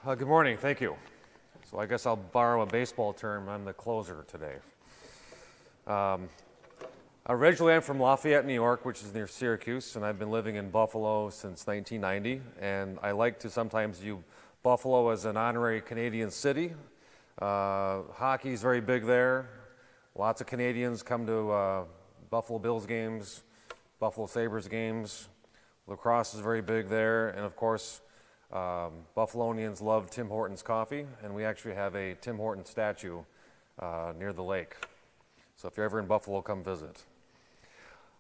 Good morning, thank you. So I guess I'll borrow a baseball term. I'm the closer today. Originally I'm from Lafayette, New York, which is near Syracuse, and I've been living in Buffalo since 1990. And I like to sometimes use Buffalo as an honorary Canadian city. Hockey is very big there. Lots of Canadians come to Buffalo Bills games, Buffalo Sabres games. Lacrosse is very big there, and of course, Buffalonians love Tim Hortons coffee, and we actually have a Tim Hortons statue near the lake. So if you're ever in Buffalo, come visit.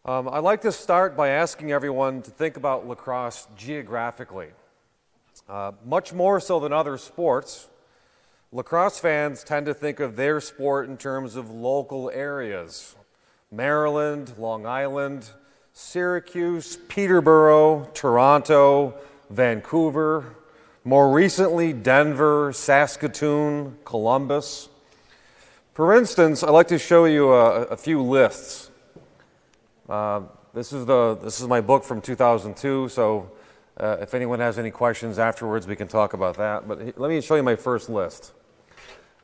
I'd like to start by asking everyone to think about lacrosse geographically. Much more so than other sports, lacrosse fans tend to think of their sport in terms of local areas. Maryland, Long Island, Syracuse, Peterborough, Toronto, Vancouver, more recently Denver, Saskatoon, Columbus. For instance, I'd like to show you a few lists. This is my book from 2002, so if anyone has any questions afterwards, we can talk about that. But let me show you my first list.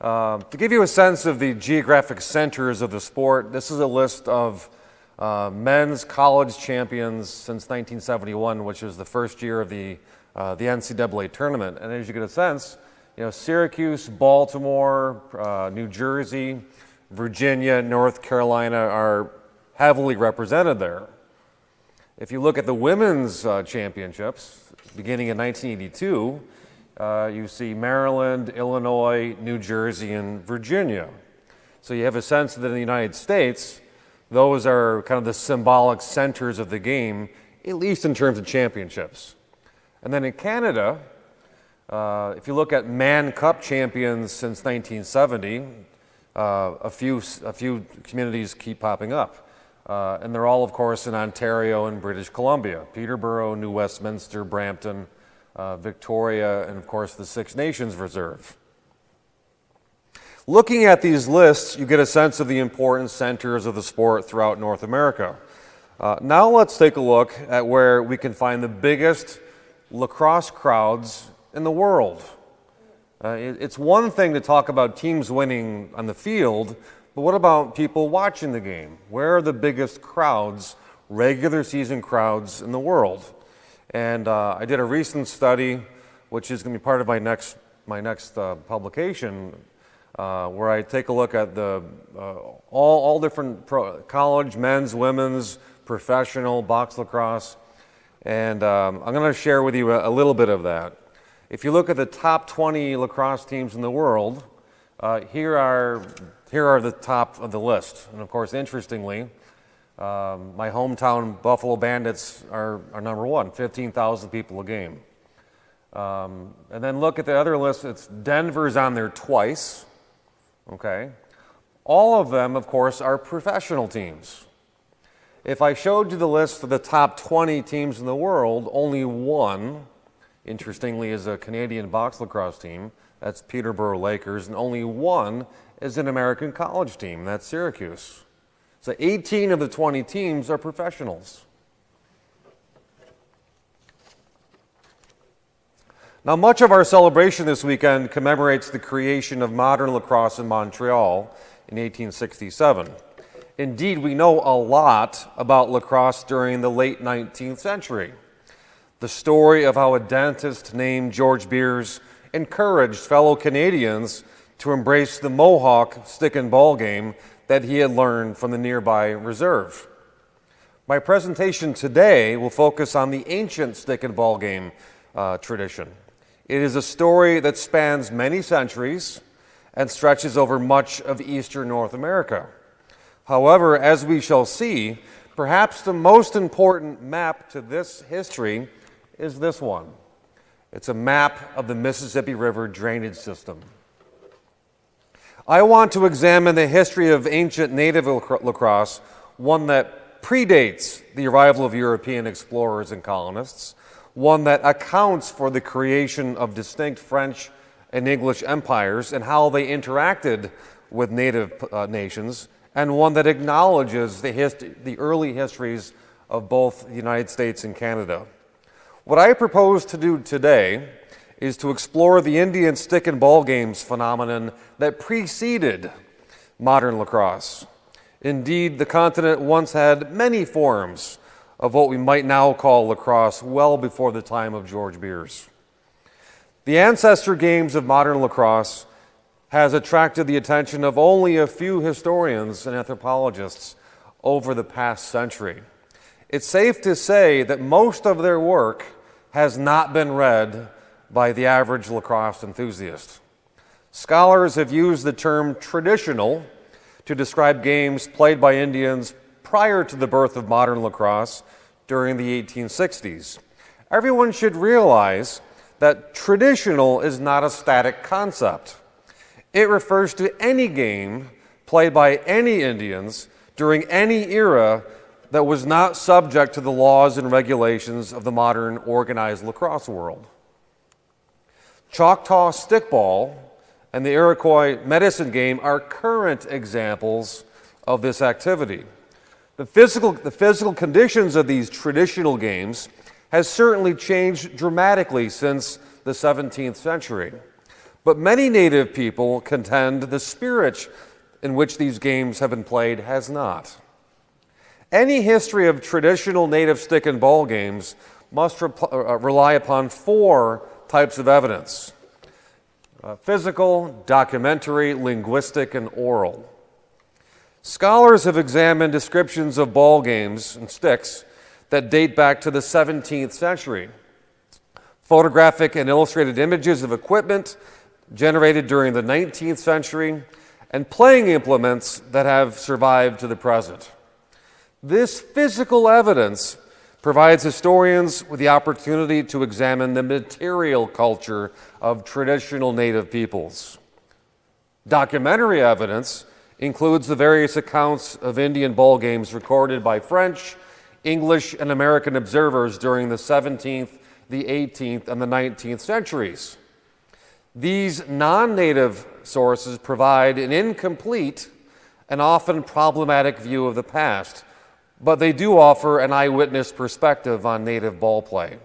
To give you a sense of the geographic centers of the sport, this is a list of men's college champions since 1971, which was the first year of the NCAA tournament. And as you get a sense, Syracuse, Baltimore, New Jersey, Virginia, North Carolina are heavily represented there. If you look at the women's championships, beginning in 1982, you see Maryland, Illinois, New Jersey, and Virginia. So you have a sense that in the United States, those are kind of the symbolic centers of the game, at least in terms of championships. And then in Canada, if you look at Man Cup champions since 1970, a few communities keep popping up. And they're all, of course, in Ontario and British Columbia: Peterborough, New Westminster, Brampton, Victoria, and of course the Six Nations Reserve. Looking at these lists, you get a sense of the important centers of the sport throughout North America. Now let's take a look at where we can find the biggest lacrosse crowds in the world. It's one thing to talk about teams winning on the field, but what about people watching the game? Where are the biggest crowds, regular season crowds in the world? And I did a recent study, which is going to be part of my next publication, where I take a look at the all different college, men's, women's, professional, box lacrosse, and I'm going to share with you a little bit of that. If you look at the top 20 lacrosse teams in the world, here are the top of the list. And of course, interestingly, my hometown Buffalo Bandits are number one, 15,000 people a game. And then look at the other list. It's Denver's on there twice. Okay. All of them, of course, are professional teams. If I showed you the list of the top 20 teams in the world, only one, interestingly, is a Canadian box lacrosse team. That's Peterborough Lakers, and only one is an American college team. That's Syracuse. So 18 of the 20 teams are professionals. Now, much of our celebration this weekend commemorates the creation of modern lacrosse in Montreal in 1867. Indeed, we know a lot about lacrosse during the late 19th century. The story of how a dentist named George Beers encouraged fellow Canadians to embrace the Mohawk stick and ball game that he had learned from the nearby reserve. My presentation today will focus on the ancient stick and ball game tradition. It is a story that spans many centuries and stretches over much of eastern North America. However, as we shall see, perhaps the most important map to this history is this one. It's a map of the Mississippi River drainage system. I want to examine the history of ancient native lacrosse, one that predates the arrival of European explorers and colonists, one that accounts for the creation of distinct French and English empires and how they interacted with native nations, and one that acknowledges the early histories of both the United States and Canada. What I propose to do today is to explore the Indian stick and ball games phenomenon that preceded modern lacrosse. Indeed, the continent once had many forms of what we might now call lacrosse well before the time of George Beers. The ancestor games of modern lacrosse has attracted the attention of only a few historians and anthropologists over the past century. It's safe to say that most of their work has not been read by the average lacrosse enthusiast. Scholars have used the term traditional to describe games played by Indians prior to the birth of modern lacrosse during the 1860s. Everyone should realize that traditional is not a static concept. It refers to any game played by any Indians during any era that was not subject to the laws and regulations of the modern organized lacrosse world. Choctaw stickball and the Iroquois medicine game are current examples of this activity. The physical conditions of these traditional games has certainly changed dramatically since the 17th century. But many Native people contend the spirit in which these games have been played has not. Any history of traditional Native stick and ball games must rely upon four types of evidence: physical, documentary, linguistic, and oral. Scholars have examined descriptions of ball games and sticks that date back to the 17th century. Photographic and illustrated images of equipment generated during the 19th century, and playing implements that have survived to the present. This physical evidence provides historians with the opportunity to examine the material culture of traditional Native peoples. Documentary evidence includes the various accounts of Indian ball games recorded by French, English, and American observers during the 17th, the 18th, and the 19th centuries. These non-Native sources provide an incomplete and often problematic view of the past, but they do offer an eyewitness perspective on Native ball play.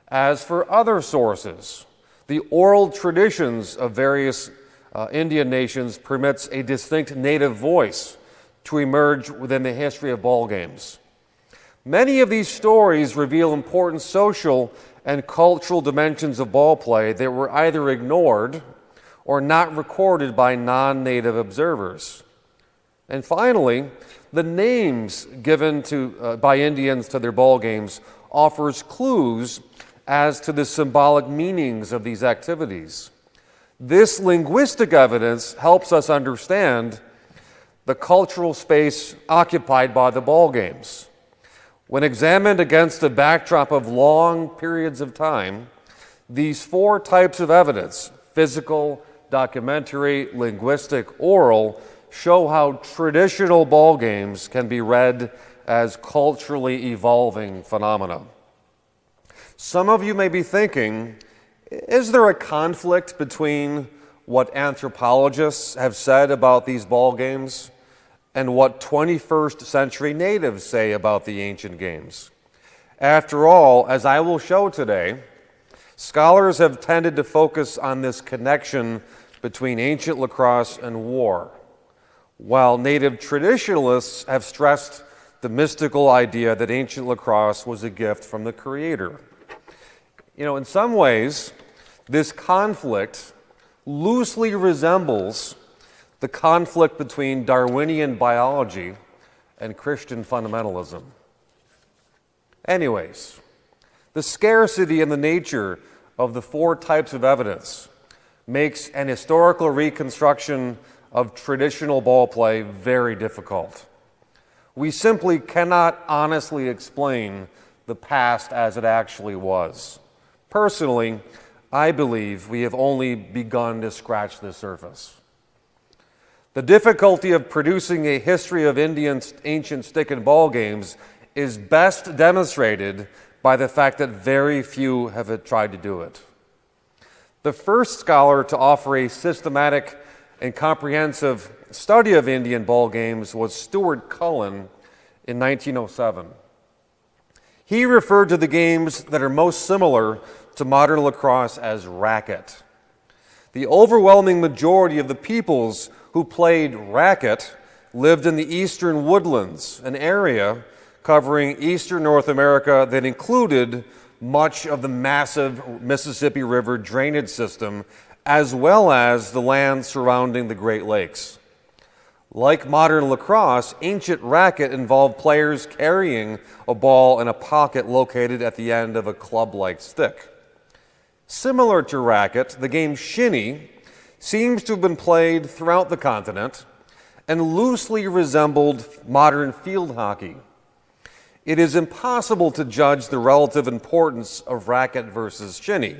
As for other sources, the oral traditions of various Indian nations permits a distinct Native voice to emerge within the history of ball games. Many of these stories reveal important social and cultural dimensions of ball play that were either ignored or not recorded by non-Native observers. And finally, the names given by Indians to their ball games offers clues as to the symbolic meanings of these activities. This linguistic evidence helps us understand the cultural space occupied by the ball games. When examined against a backdrop of long periods of time, these four types of evidence, physical, documentary, linguistic, oral, show how traditional ball games can be read as culturally evolving phenomena. Some of you may be thinking, is there a conflict between what anthropologists have said about these ball games and what 21st century natives say about the ancient games? After all, as I will show today, scholars have tended to focus on this connection between ancient lacrosse and war, while Native traditionalists have stressed the mystical idea that ancient lacrosse was a gift from the Creator. You know, in some ways, this conflict loosely resembles the conflict between Darwinian biology and Christian fundamentalism. Anyways, the scarcity and the nature of the four types of evidence makes an historical reconstruction of traditional ball play very difficult. We simply cannot honestly explain the past as it actually was. Personally, I believe we have only begun to scratch the surface. The difficulty of producing a history of Indian ancient stick and ball games is best demonstrated by the fact that very few have tried to do it. The first scholar to offer a systematic and comprehensive study of Indian ball games was Stuart Cullen in 1907. He referred to the games that are most similar to modern lacrosse as racket. The overwhelming majority of the peoples who played racket lived in the eastern woodlands, an area covering eastern North America that included much of the massive Mississippi River drainage system, as well as the land surrounding the Great Lakes. Like modern lacrosse, ancient racket involved players carrying a ball in a pocket located at the end of a club-like stick. Similar to racket, the game shinny seems to have been played throughout the continent and loosely resembled modern field hockey. It is impossible to judge the relative importance of racket versus shinny.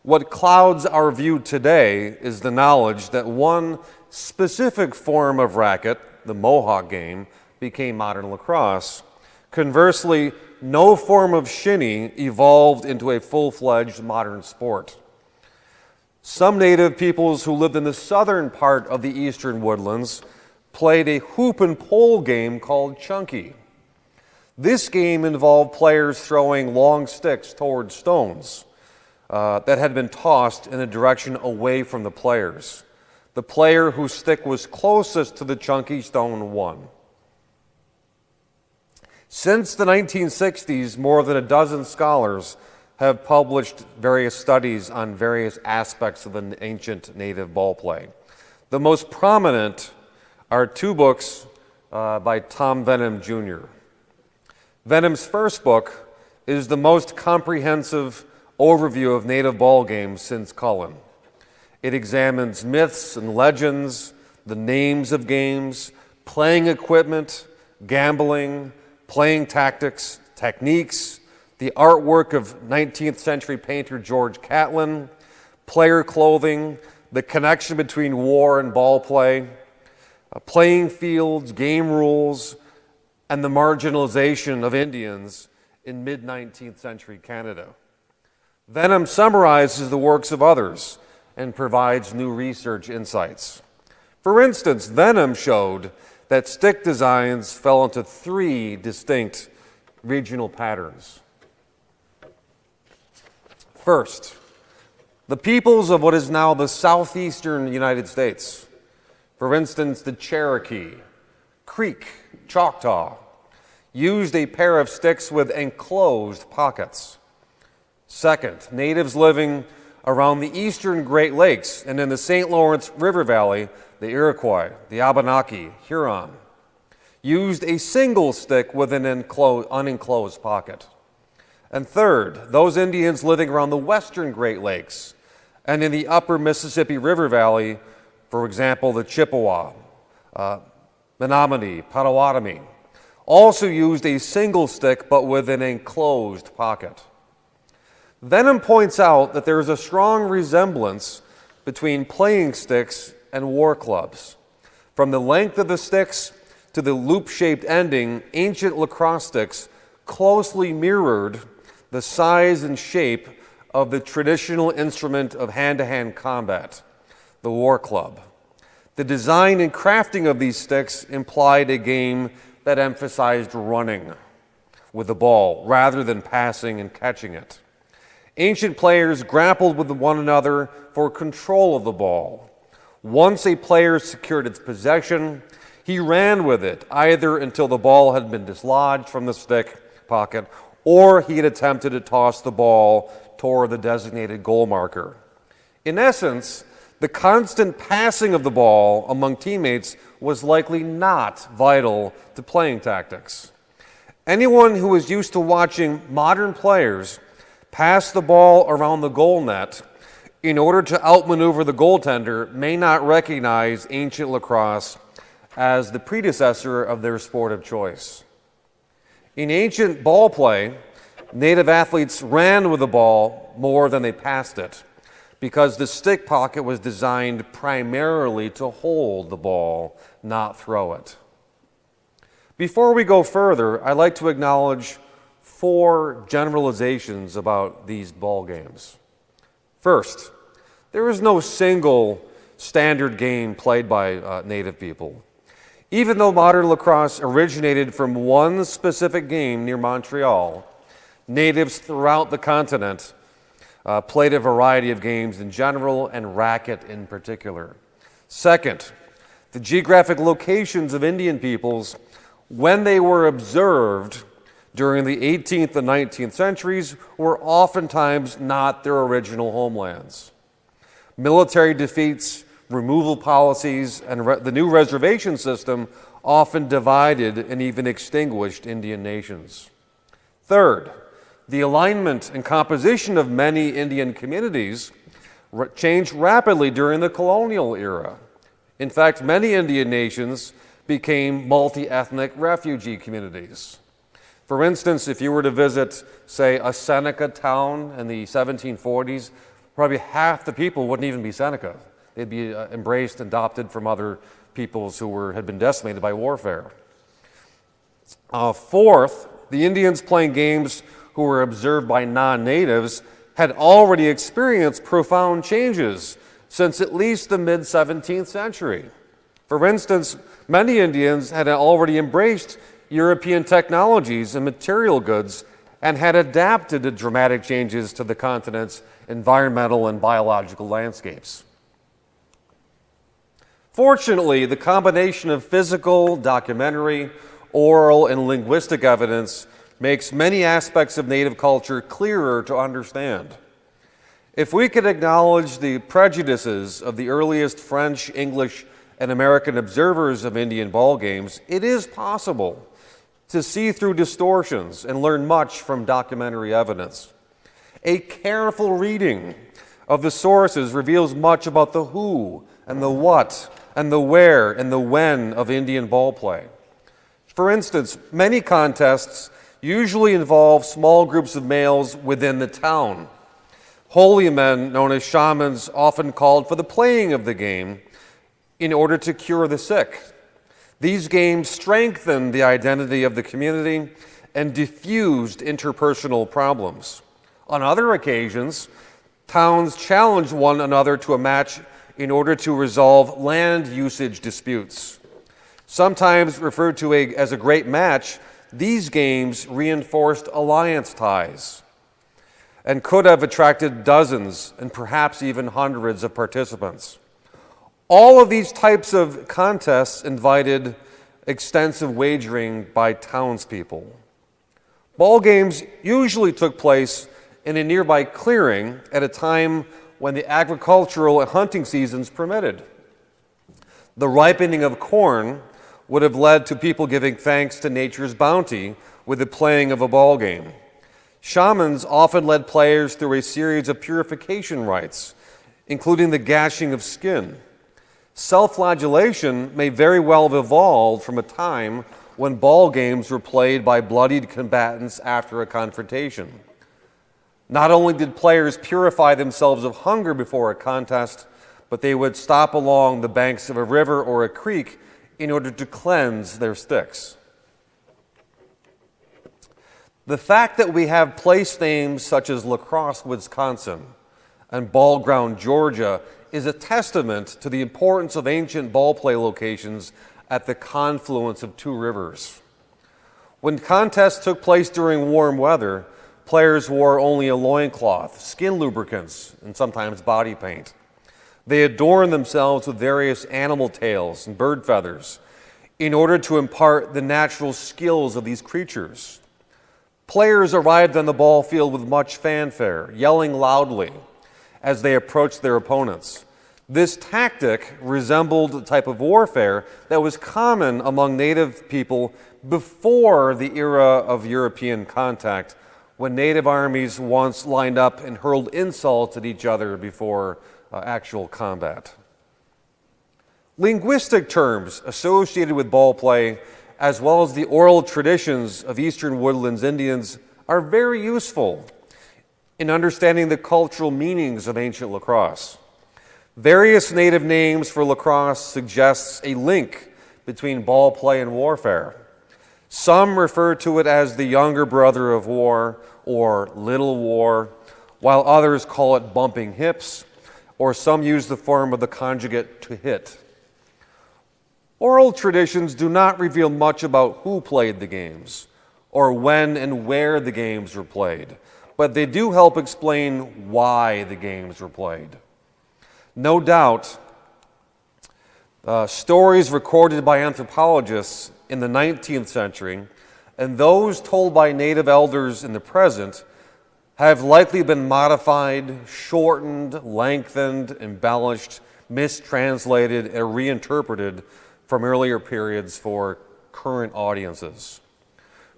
What clouds our view today is the knowledge that one specific form of racket, the Mohawk game, became modern lacrosse. Conversely, no form of shinny evolved into a full-fledged modern sport. Some native peoples who lived in the southern part of the eastern woodlands played a hoop and pole game called chunky. This game involved players throwing long sticks toward stones that had been tossed in a direction away from the players. The player whose stick was closest to the chunky stone won. Since the 1960s, more than a dozen scholars have published various studies on various aspects of the ancient native ball play. The most prominent are two books by Tom Venham Jr. Venham's first book is the most comprehensive overview of native ball games since Cullen. It examines myths and legends, the names of games, playing equipment, gambling, playing tactics, techniques, the artwork of 19th century painter George Catlin, player clothing, the connection between war and ball play, playing fields, game rules, and the marginalization of Indians in mid-19th century Canada. Venham summarizes the works of others and provides new research insights. For instance, Venham showed that stick designs fell into three distinct regional patterns. First, the peoples of what is now the southeastern United States, for instance, the Cherokee, Creek, Choctaw, used a pair of sticks with enclosed pockets. Second, natives living around the eastern Great Lakes and in the St. Lawrence River Valley, the Iroquois, the Abenaki, Huron, used a single stick with an unenclosed pocket. And third, those Indians living around the western Great Lakes and in the upper Mississippi River Valley, for example, the Chippewa, Menominee, Potawatomi, also used a single stick but with an enclosed pocket. Venham points out that there is a strong resemblance between playing sticks and war clubs. From the length of the sticks to the loop-shaped ending, ancient lacrosse sticks closely mirrored the size and shape of the traditional instrument of hand-to-hand combat, the war club. The design and crafting of these sticks implied a game that emphasized running with the ball rather than passing and catching it. Ancient players grappled with one another for control of the ball. Once a player secured its possession, he ran with it, either until the ball had been dislodged from the stick pocket or he had attempted to toss the ball toward the designated goal marker. In essence, the constant passing of the ball among teammates was likely not vital to playing tactics. Anyone who is used to watching modern players pass the ball around the goal net in order to outmaneuver the goaltender may not recognize ancient lacrosse as the predecessor of their sport of choice. In ancient ball play, native athletes ran with the ball more than they passed it because the stick pocket was designed primarily to hold the ball, not throw it. Before we go further, I'd like to acknowledge 4 generalizations about these ball games. First, there is no single standard game played by native people. Even though modern lacrosse originated from one specific game near Montreal, Natives throughout the continent played a variety of games in general and racket in particular. Second, the geographic locations of Indian peoples, when they were observed during the 18th and 19th centuries, were oftentimes not their original homelands. Military defeats, removal policies, and the new reservation system often divided and even extinguished Indian nations. Third, the alignment and composition of many Indian communities changed rapidly during the colonial era. In fact, many Indian nations became multi-ethnic refugee communities. For instance, if you were to visit, say, a Seneca town in the 1740s, probably half the people wouldn't even be Seneca. They'd be embraced, adopted from other peoples who had been decimated by warfare. Fourth, the Indians playing games who were observed by non-natives had already experienced profound changes since at least the mid-17th century. For instance, many Indians had already embraced European technologies and material goods and had adapted to dramatic changes to the continent's environmental and biological landscapes. Fortunately, the combination of physical, documentary, oral, and linguistic evidence makes many aspects of Native culture clearer to understand. If we could acknowledge the prejudices of the earliest French, English, and American observers of Indian ball games, it is possible to see through distortions and learn much from documentary evidence. A careful reading of the sources reveals much about the who and the what and the where and the when of Indian ball play. For instance, many contests usually involve small groups of males within the town. Holy men, known as shamans, often called for the playing of the game in order to cure the sick. These games strengthened the identity of the community and diffused interpersonal problems. On other occasions, towns challenged one another to a match in order to resolve land usage disputes. Sometimes referred to as a great match, these games reinforced alliance ties and could have attracted dozens and perhaps even hundreds of participants. All of these types of contests invited extensive wagering by townspeople. Ball games usually took place in a nearby clearing at a time when the agricultural and hunting seasons permitted. The ripening of corn would have led to people giving thanks to nature's bounty with the playing of a ball game. Shamans often led players through a series of purification rites, including the gashing of skin. Self-flagellation may very well have evolved from a time when ball games were played by bloodied combatants after a confrontation. Not only did players purify themselves of hunger before a contest, but they would stop along the banks of a river or a creek in order to cleanse their sticks. The fact that we have place names such as Lacrosse, Wisconsin, and Ball Ground, Georgia, is a testament to the importance of ancient ball play locations at the confluence of two rivers. When contests took place during warm weather, players wore only a loincloth, skin lubricants, and sometimes body paint. They adorned themselves with various animal tails and bird feathers in order to impart the natural skills of these creatures. Players arrived on the ball field with much fanfare, yelling loudly as they approached their opponents. This tactic resembled the type of warfare that was common among Native people before the era of European contact, when Native armies once lined up and hurled insults at each other before actual combat. Linguistic terms associated with ball play, as well as the oral traditions of Eastern Woodlands Indians, are very useful in understanding the cultural meanings of ancient lacrosse. Various Native names for lacrosse suggests a link between ball play and warfare. Some refer to it as the younger brother of war or little war, while others call it bumping hips, or some use the form of the conjugate to hit. Oral traditions do not reveal much about who played the games, or when and where the games were played, but they do help explain why the games were played. No doubt, stories recorded by anthropologists in the 19th century and those told by native elders in the present have likely been modified, shortened, lengthened, embellished, mistranslated, and reinterpreted from earlier periods for current audiences.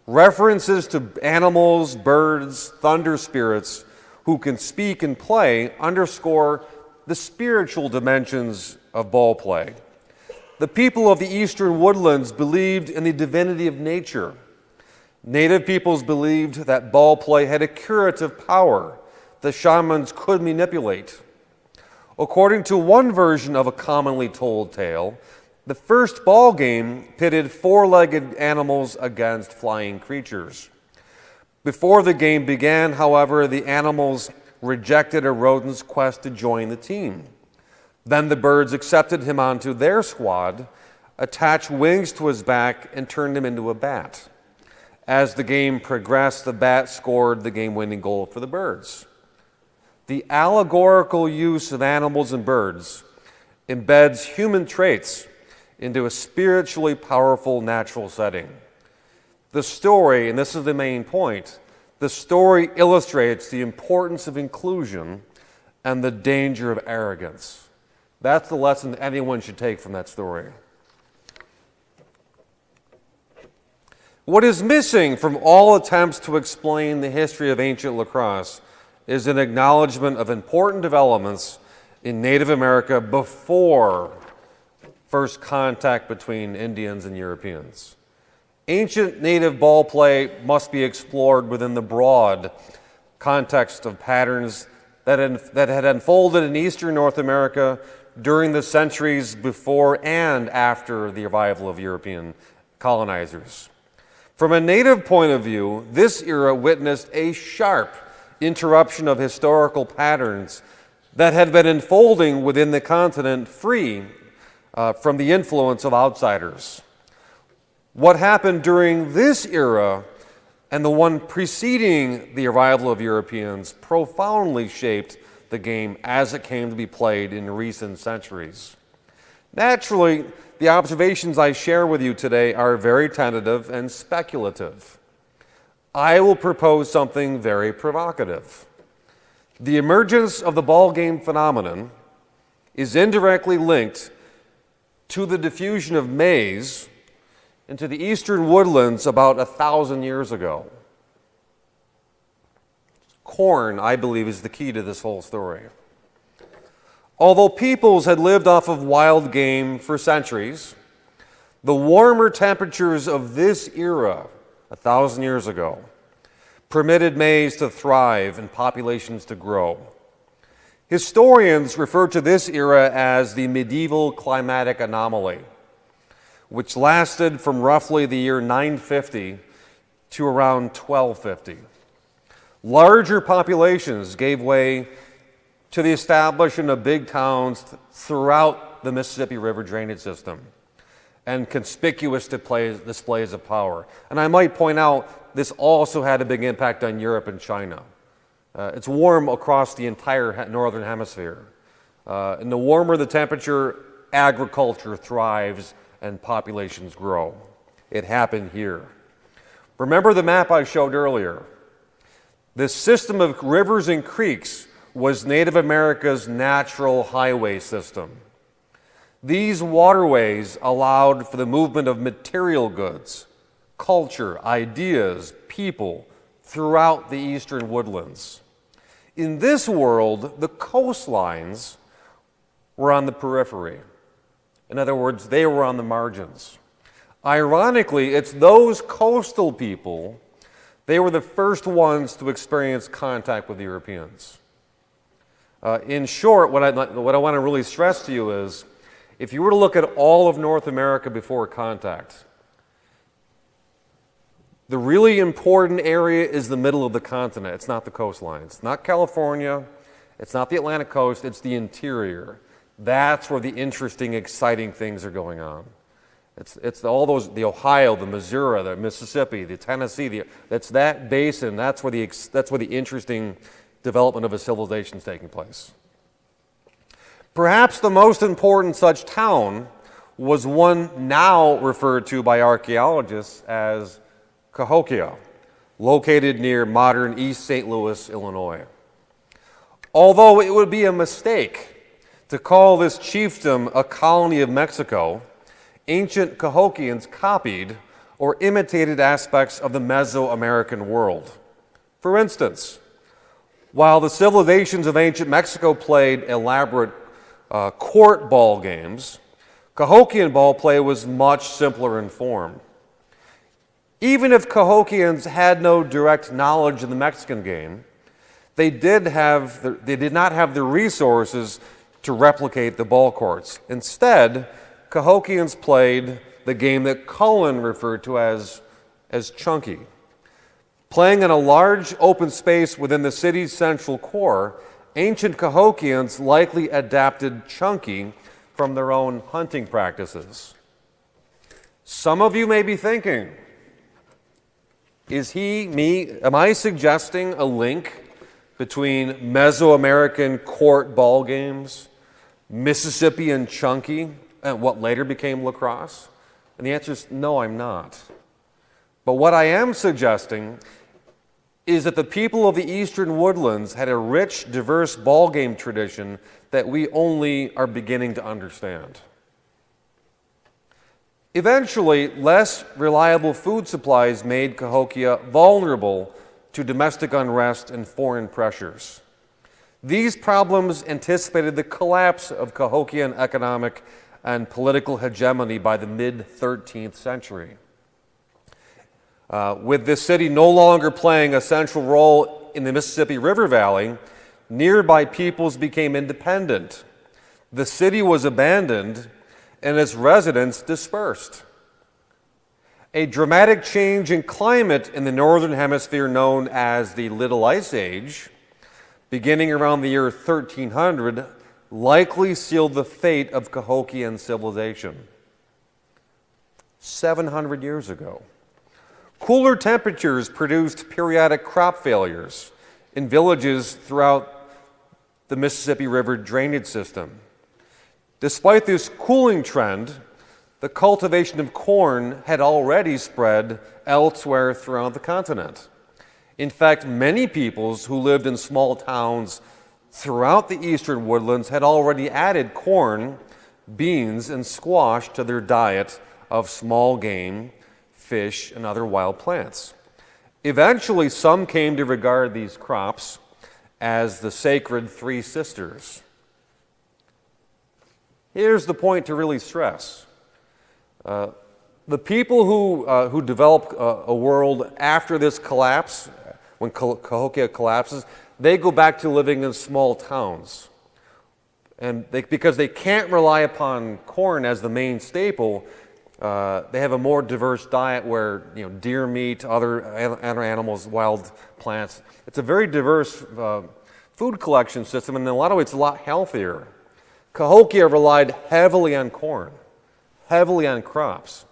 References to animals, birds, thunder spirits who can speak and play underscore the spiritual dimensions of ball play. The people of the eastern woodlands believed in the divinity of nature. Native peoples believed that ball play had a curative power the shamans could manipulate. According to one version of a commonly told tale, the first ball game pitted four-legged animals against flying creatures. Before the game began, however, the animals rejected a rodent's quest to join the team. Then the birds accepted him onto their squad, attached wings to his back, and turned him into a bat. As the game progressed, the bat scored the game-winning goal for the birds. The allegorical use of animals and birds embeds human traits into a spiritually powerful natural setting. The story, and this is the main point, the story illustrates the importance of inclusion and the danger of arrogance. That's the lesson anyone should take from that story. What is missing from all attempts to explain the history of ancient lacrosse is an acknowledgement of important developments in Native America before first contact between Indians and Europeans. Ancient native ball play must be explored within the broad context of patterns that had unfolded in eastern North America during the centuries before and after the arrival of European colonizers. From a native point of view, this era witnessed a sharp interruption of historical patterns that had been unfolding within the continent free from the influence of outsiders. What happened during this era and the one preceding the arrival of Europeans profoundly shaped the game as it came to be played in recent centuries. Naturally, the observations I share with you today are very tentative and speculative. I will propose something very provocative. The emergence of the ball game phenomenon is indirectly linked to the diffusion of maize into the eastern woodlands about 1,000 years ago. Corn, I believe, is the key to this whole story. Although peoples had lived off of wild game for centuries, the warmer temperatures of this era, 1,000 years ago, permitted maize to thrive and populations to grow. Historians refer to this era as the medieval climatic anomaly, which lasted from roughly the year 950 to around 1250. Larger populations gave way to the establishment of big towns throughout the Mississippi River drainage system and conspicuous displays of power. And I might point out, this also had a big impact on Europe and China. It's warm across the entire northern hemisphere. And the warmer the temperature, agriculture thrives and populations grow. It happened here. Remember the map I showed earlier? This system of rivers and creeks was Native America's natural highway system. These waterways allowed for the movement of material goods, culture, ideas, people throughout the eastern woodlands. In this world, the coastlines were on the periphery. In other words, they were on the margins. Ironically, it's those coastal people, they were the first ones to experience contact with Europeans. In short, what I want to really stress to you is, if you were to look at all of North America before contact, the really important area is the middle of the continent. It's not the coastline. It's not California. It's not the Atlantic coast. It's the interior. That's where the interesting, exciting things are going on. It's all those, the Ohio, the Missouri, the Mississippi, the Tennessee, that's that basin, that's where the interesting development of a civilization is taking place. Perhaps the most important such town was one now referred to by archaeologists as Cahokia, located near modern East St. Louis, Illinois. Although it would be a mistake to call this chiefdom a colony of Mexico, ancient Cahokians copied or imitated aspects of the Mesoamerican world. For instance, while the civilizations of ancient Mexico played elaborate court ball games, Cahokian ball play was much simpler in form. Even if Cahokians had no direct knowledge of the Mexican game, they did not have the resources to replicate the ball courts. Instead, Cahokians played the game that Cullen referred to as chunky. Playing in a large open space within the city's central core, ancient Cahokians likely adapted chunky from their own hunting practices. Some of you may be thinking, am I suggesting a link between Mesoamerican court ball games, Mississippian chunky, and what later became lacrosse? And the answer is no, I'm not. But what I am suggesting is that the people of the Eastern Woodlands had a rich, diverse ball game tradition that we only are beginning to understand. Eventually, less reliable food supplies made Cahokia vulnerable to domestic unrest and foreign pressures. These problems anticipated the collapse of Cahokian economic and political hegemony by the mid-13th century. With this city no longer playing a central role in the Mississippi River Valley, nearby peoples became independent. The city was abandoned and its residents dispersed. A dramatic change in climate in the northern hemisphere known as the Little Ice Age, beginning around the year 1300, likely sealed the fate of Cahokian civilization. 700 years ago. Cooler temperatures produced periodic crop failures in villages throughout the Mississippi River drainage system. Despite this cooling trend, the cultivation of corn had already spread elsewhere throughout the continent. In fact, many peoples who lived in small towns throughout the eastern woodlands had already added corn, beans, and squash to their diet of small game, fish, and other wild plants. Eventually, some came to regard these crops as the sacred Three Sisters. Here's the point to really stress. The people who develop a world after this collapse, when Cahokia collapses, they go back to living in small towns. And because they can't rely upon corn as the main staple, they have a more diverse diet where deer meat, other animals, wild plants. It's a very diverse food collection system, and in a lot of ways it's a lot healthier. Cahokia relied heavily on corn, heavily on crops.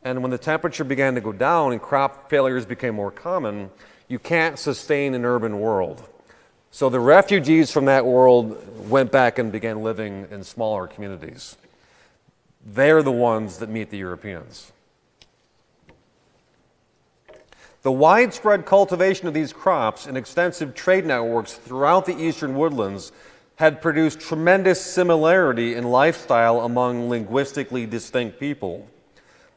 And when the temperature began to go down and crop failures became more common, you can't sustain an urban world. So the refugees from that world went back and began living in smaller communities. They're the ones that meet the Europeans. The widespread cultivation of these crops and extensive trade networks throughout the eastern woodlands had produced tremendous similarity in lifestyle among linguistically distinct people.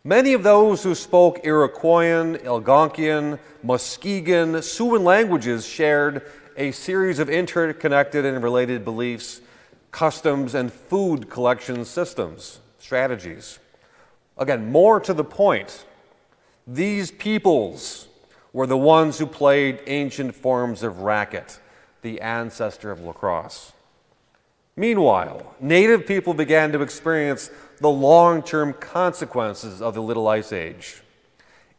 Many of those who spoke Iroquoian, Algonquian, Muskegon, Siouan languages shared a series of interconnected and related beliefs, customs, and food collection systems, strategies. Again, more to the point, these peoples were the ones who played ancient forms of racket, the ancestor of lacrosse. Meanwhile, native people began to experience the long-term consequences of the Little Ice Age.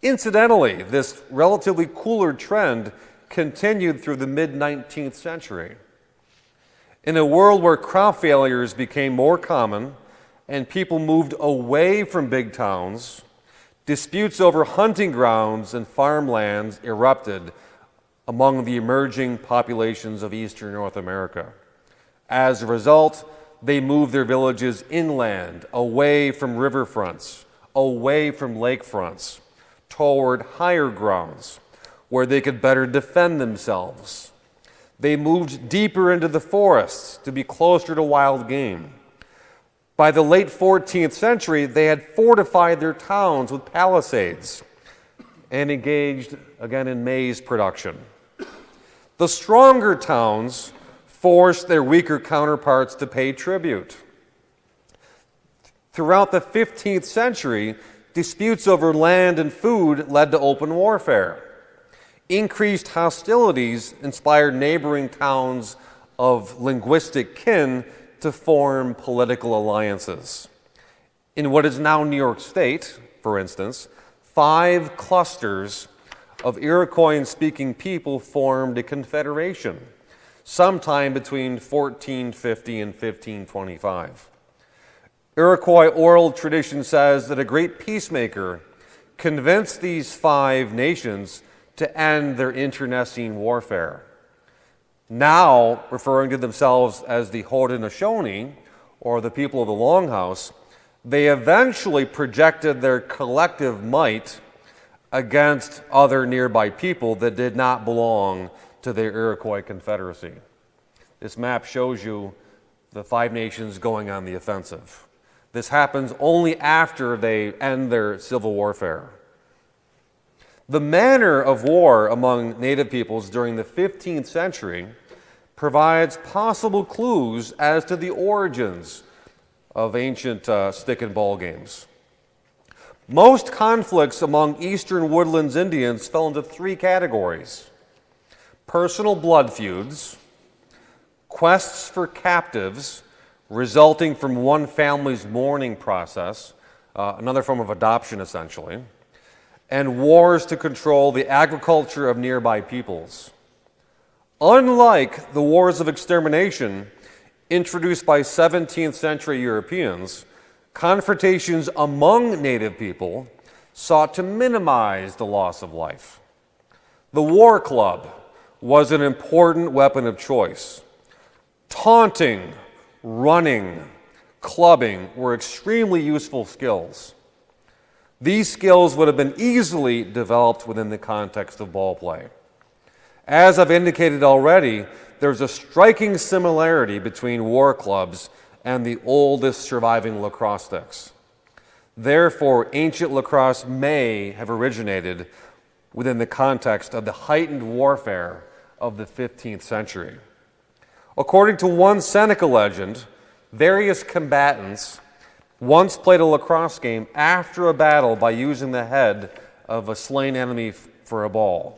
Incidentally, this relatively cooler trend continued through the mid-19th century. In a world where crop failures became more common and people moved away from big towns, disputes over hunting grounds and farmlands erupted among the emerging populations of eastern North America. As a result, they moved their villages inland, away from riverfronts, away from lakefronts, toward higher grounds where they could better defend themselves. They moved deeper into the forests to be closer to wild game. By the late 14th century, they had fortified their towns with palisades and engaged again in maize production. The stronger towns forced their weaker counterparts to pay tribute. Throughout the 15th century, disputes over land and food led to open warfare. Increased hostilities inspired neighboring towns of linguistic kin to form political alliances. In what is now New York State, for instance, 5 clusters of Iroquoian-speaking people formed a confederation sometime between 1450 and 1525. Iroquois oral tradition says that a great peacemaker convinced these 5 nations to end their internecine warfare. Now, referring to themselves as the Haudenosaunee, or the people of the Longhouse, they eventually projected their collective might against other nearby people that did not belong to the Iroquois Confederacy. This map shows you the 5 nations going on the offensive. This happens only after they end their civil warfare. The manner of war among Native peoples during the 15th century provides possible clues as to the origins of ancient stick and ball games. Most conflicts among eastern woodlands Indians fell into 3 categories: personal blood feuds, quests for captives resulting from one family's mourning process, another form of adoption essentially, and wars to control the agriculture of nearby peoples. Unlike the wars of extermination introduced by 17th century Europeans, confrontations among Native people sought to minimize the loss of life. The war club was an important weapon of choice. Taunting, running, clubbing were extremely useful skills. These skills would have been easily developed within the context of ball play. As I've indicated already, there's a striking similarity between war clubs and the oldest surviving lacrosse sticks. Therefore, ancient lacrosse may have originated within the context of the heightened warfare of the 15th century. According to one Seneca legend, various combatants once played a lacrosse game after a battle by using the head of a slain enemy for a ball.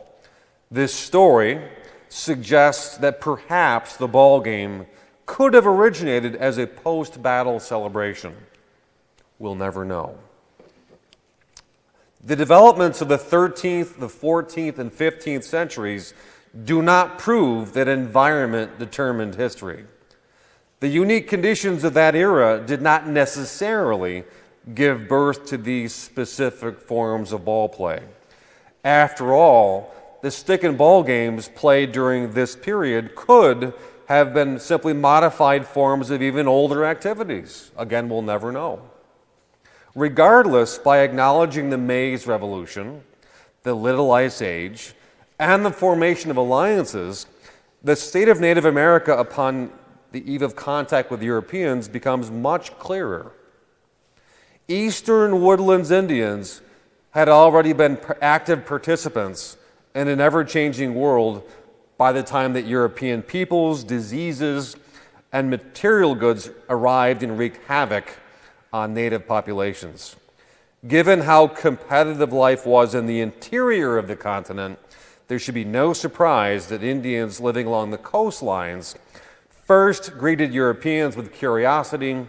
This story suggests that perhaps the ball game could have originated as a post-battle celebration. We'll never know. The developments of the 13th, the 14th, and 15th centuries do not prove that environment determined history. The unique conditions of that era did not necessarily give birth to these specific forms of ball play. After all, the stick and ball games played during this period could have been simply modified forms of even older activities. Again, we'll never know. Regardless, by acknowledging the Maize Revolution, the Little Ice Age, and the formation of alliances, the state of Native America upon the eve of contact with Europeans becomes much clearer. Eastern woodlands Indians had already been active participants in an ever-changing world by the time that European peoples, diseases, and material goods arrived and wreaked havoc on native populations. Given how competitive life was in the interior of the continent, there should be no surprise that Indians living along the coastlines first greeted Europeans with curiosity,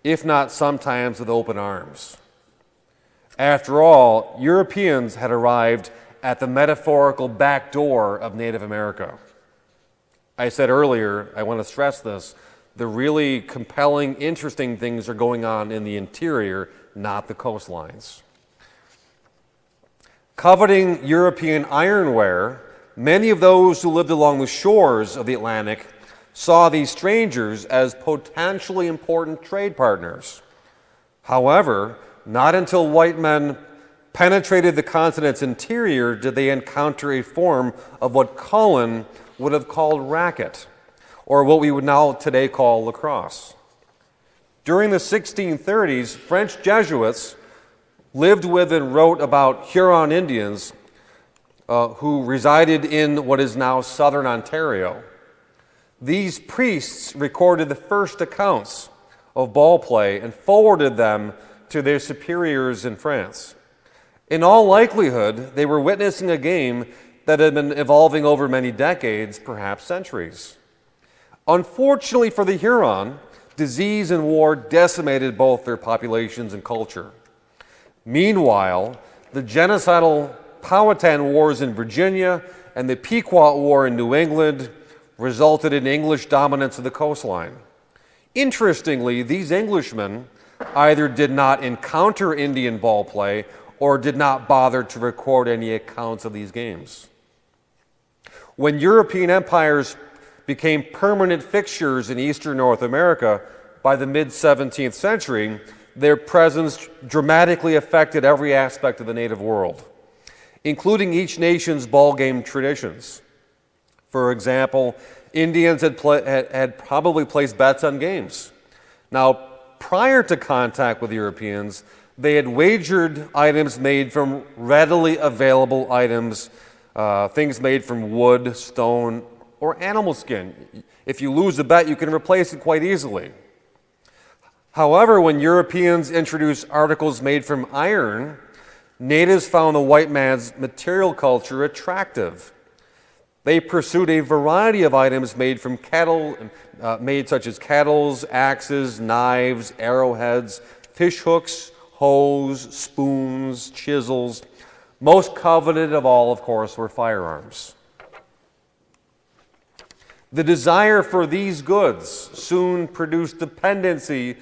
if not sometimes with open arms. After all, Europeans had arrived at the metaphorical back door of Native America. I said earlier, I want to stress this, The really compelling, interesting things are going on in the interior, not the coastlines. Coveting European ironware, many of those who lived along the shores of the Atlantic saw these strangers as potentially important trade partners. However, not until white men penetrated the continent's interior did they encounter a form of what Cullen would have called racket, or what we would now today call lacrosse. During the 1630s, French Jesuits lived with and wrote about Huron Indians who resided in what is now southern Ontario. These priests recorded the first accounts of ball play and forwarded them to their superiors in France. In all likelihood, they were witnessing a game that had been evolving over many decades, perhaps centuries. Unfortunately for the Huron, disease and war decimated both their populations and culture. Meanwhile, the genocidal Powhatan Wars in Virginia and the Pequot War in New England resulted in English dominance of the coastline. Interestingly, these Englishmen either did not encounter Indian ball play or did not bother to record any accounts of these games. When European empires became permanent fixtures in eastern North America by the mid-17th century, their presence dramatically affected every aspect of the native world, including each nation's ball game traditions. For example, Indians had probably placed bets on games. Now, prior to contact with Europeans, they had wagered items made from readily available items, things made from wood, stone, or animal skin. If you lose a bet, you can replace it quite easily. However, when Europeans introduced articles made from iron, natives found the white man's material culture attractive. They pursued a variety of items made from cattle, such as kettles, axes, knives, arrowheads, fish hooks, hoes, spoons, chisels. Most coveted of all, of course, were firearms. The desire for these goods soon produced dependency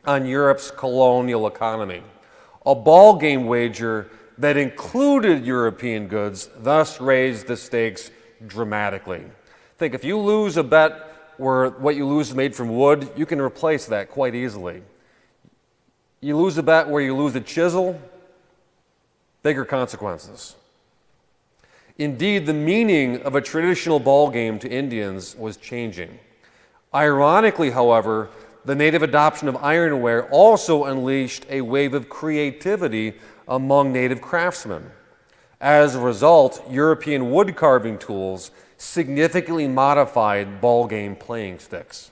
on Europe's colonial economy. A ball game wager that included European goods thus raised the stakes dramatically. Think, if you lose a bet where what you lose is made from wood, you can replace that quite easily. You lose a bet where you lose a chisel, bigger consequences. Indeed, the meaning of a traditional ball game to Indians was changing. Ironically, however, the native adoption of ironware also unleashed a wave of creativity among native craftsmen. As a result, European wood carving tools significantly modified ball game playing sticks.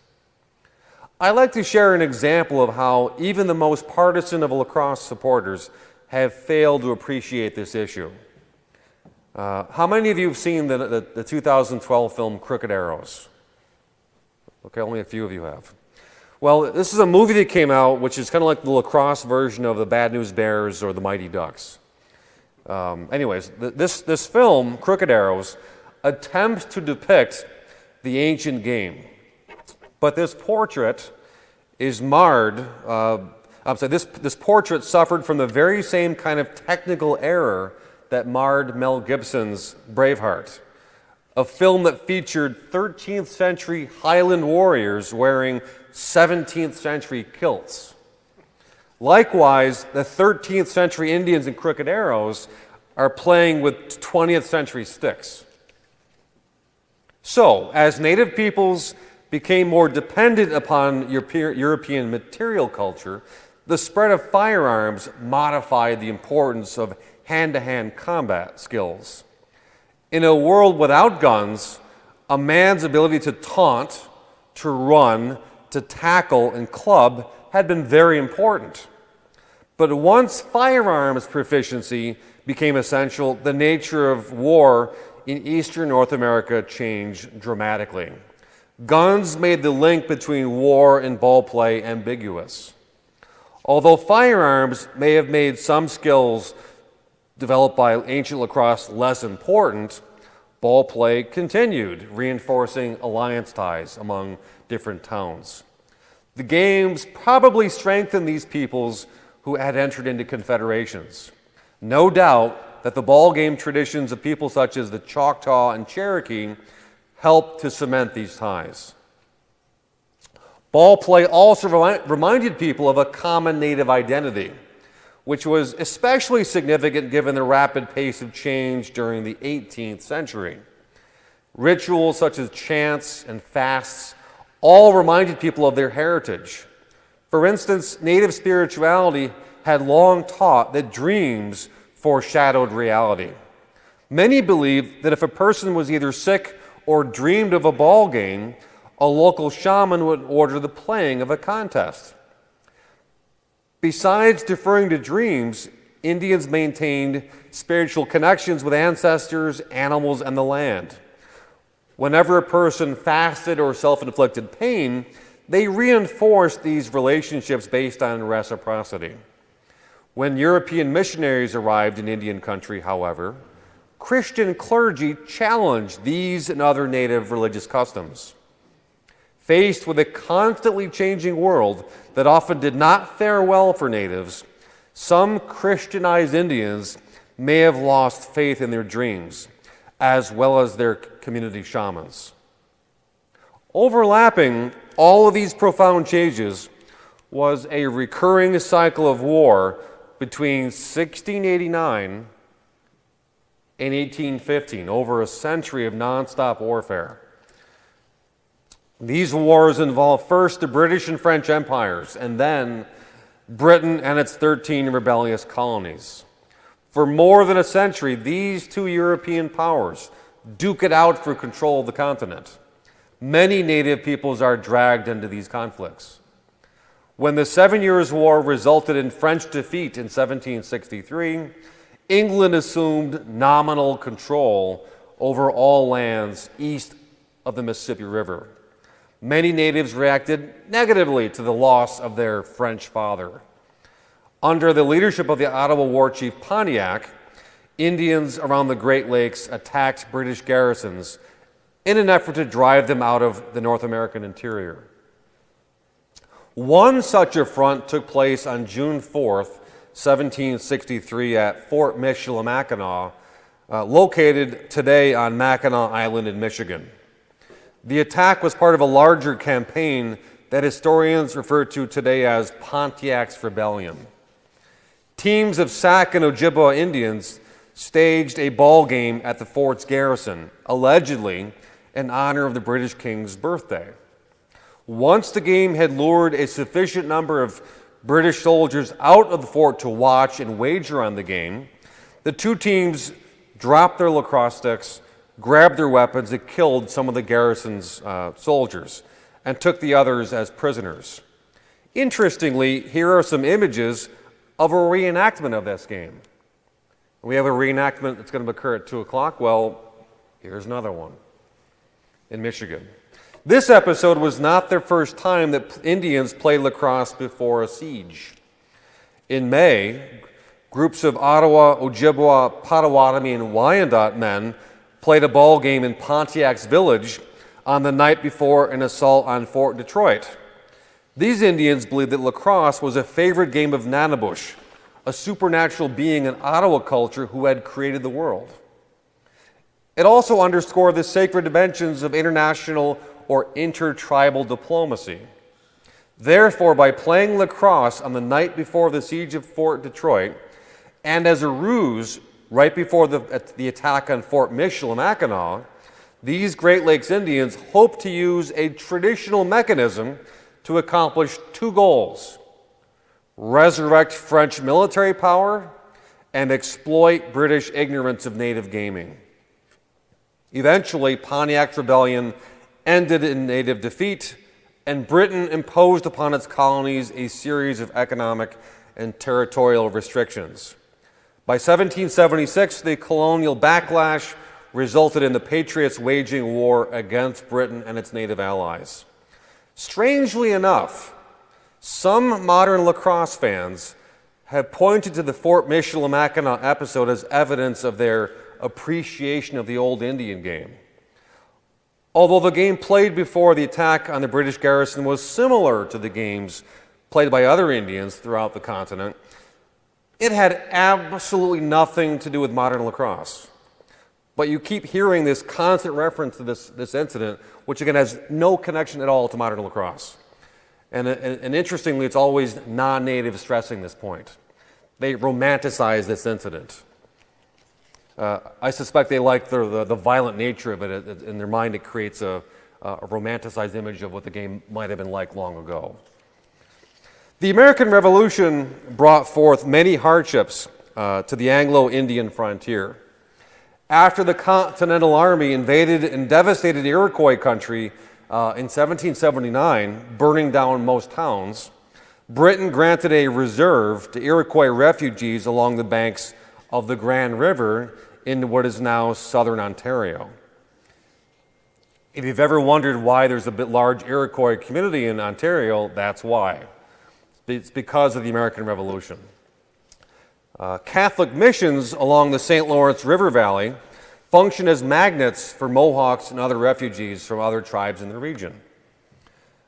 I'd like to share an example of how even the most partisan of lacrosse supporters have failed to appreciate this issue. How many of you have seen the 2012 film Crooked Arrows? Okay, only a few of you have. Well, this is a movie that came out which is kind of like the lacrosse version of the Bad News Bears or the Mighty Ducks. Anyways, this film, Crooked Arrows, attempts to depict the ancient game. But this portrait is marred, this portrait suffered from the very same kind of technical error that marred Mel Gibson's Braveheart, a film that featured 13th century Highland warriors wearing 17th century kilts. Likewise, the 13th century Indians in Crooked Arrows are playing with 20th century sticks. So, as native peoples became more dependent upon European material culture, the spread of firearms modified the importance of hand-to-hand combat skills. In a world without guns, a man's ability to taunt, to run, to tackle, and club had been very important. But once firearms proficiency became essential, the nature of war in eastern North America changed dramatically. Guns made the link between war and ball play ambiguous. Although firearms may have made some skills developed by ancient lacrosse less important, Ball play continued, reinforcing alliance ties among different towns. The games probably strengthened these peoples who had entered into confederations. No doubt that the ball game traditions of people such as the Choctaw and Cherokee helped to cement these ties. Ball play also reminded people of a common native identity, which was especially significant given the rapid pace of change during the 18th century. Rituals such as chants and fasts all reminded people of their heritage. For instance, native spirituality had long taught that dreams foreshadowed reality. Many believed that if a person was either sick or dreamed of a ball game, a local shaman would order the playing of a contest. Besides deferring to dreams, Indians maintained spiritual connections with ancestors, animals, and the land. Whenever a person fasted or self-inflicted pain, they reinforced these relationships based on reciprocity. When European missionaries arrived in Indian country, however, Christian clergy challenged these and other native religious customs. Faced with a constantly changing world that often did not fare well for natives, some Christianized Indians may have lost faith in their dreams, as well as their community shamans. Overlapping all of these profound changes was a recurring cycle of war between 1689 and 1815, over a century of nonstop warfare. These wars involved first the British and French empires, and then Britain and its 13 rebellious colonies. For more than a century, these two European powers duke it out for control of the continent. Many native peoples are dragged into these conflicts. When the 7 Years' War resulted in French defeat in 1763, England assumed nominal control over all lands east of the Mississippi River. Many natives reacted negatively to the loss of their French father. Under the leadership of the Ottawa war chief Pontiac, Indians around the Great Lakes attacked British garrisons in an effort to drive them out of the North American interior. One such affront took place on June 4th, 1763 at Fort Michilimackinac, located today on Mackinac Island in Michigan. The attack was part of a larger campaign that historians refer to today as Pontiac's Rebellion. Teams of Sac and Ojibwa Indians staged a ball game at the fort's garrison, allegedly in honor of the British King's birthday. Once the game had lured a sufficient number of British soldiers out of the fort to watch and wager on the game, the two teams dropped their lacrosse sticks, grabbed their weapons, and killed some of the garrison's soldiers and took the others as prisoners. Interestingly, here are some images of a reenactment of this game. We have a reenactment that's going to occur at 2 o'clock. Well, here's another one in Michigan. This episode was not their first time that Indians played lacrosse before a siege. In May, groups of Ottawa, Ojibwa, Potawatomi, and Wyandot men played a ball game in Pontiac's village on the night before an assault on Fort Detroit. These Indians believed that lacrosse was a favorite game of Nanabush, a supernatural being in Ottawa culture who had created the world. It also underscored the sacred dimensions of international or intertribal diplomacy. Therefore, by playing lacrosse on the night before the siege of Fort Detroit, and as a ruse right before the attack on Fort Michilimackinac, these Great Lakes Indians hoped to use a traditional mechanism to accomplish two goals: resurrect French military power and exploit British ignorance of native gaming. Eventually, Pontiac's Rebellion ended in native defeat, and Britain imposed upon its colonies a series of economic and territorial restrictions. By 1776, the colonial backlash resulted in the Patriots waging war against Britain and its native allies. Strangely enough, some modern lacrosse fans have pointed to the Fort Michilimackinac episode as evidence of their appreciation of the old Indian game. Although the game played before the attack on the British garrison was similar to the games played by other Indians throughout the continent, it had absolutely nothing to do with modern lacrosse. But you keep hearing this constant reference to this incident, which again has no connection at all to modern lacrosse. And interestingly, it's always non-native stressing this point. They romanticize this incident. I suspect they like the violent nature of it. In their mind, it creates a romanticized image of what the game might have been like long ago. The American Revolution brought forth many hardships to the Anglo-Indian frontier. After the Continental Army invaded and devastated Iroquois country in 1779, burning down most towns, Britain granted a reserve to Iroquois refugees along the banks of the Grand River in what is now southern Ontario. If you've ever wondered why there's a large Iroquois community in Ontario, that's why. It's because of the American Revolution. Catholic missions along the St. Lawrence River Valley function as magnets for Mohawks and other refugees from other tribes in the region.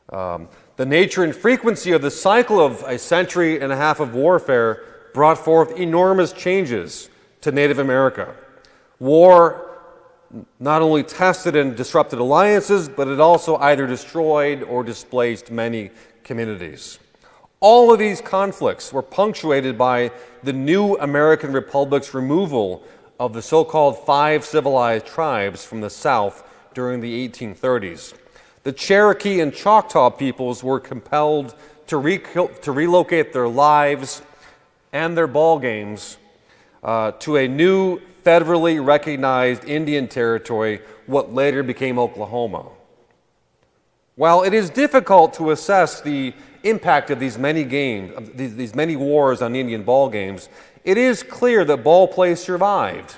The nature and frequency of the cycle of a century and a half of warfare brought forth enormous changes to Native America. War not only tested and disrupted alliances, but it also either destroyed or displaced many communities. All of these conflicts were punctuated by the new American Republic's removal of the so-called 5 civilized tribes from the South during the 1830s. The Cherokee and Choctaw peoples were compelled to relocate their lives and their ball games to a new federally recognized Indian territory, what later became Oklahoma. While it is difficult to assess the impact of these many wars on Indian ball games, it is clear that ball play survived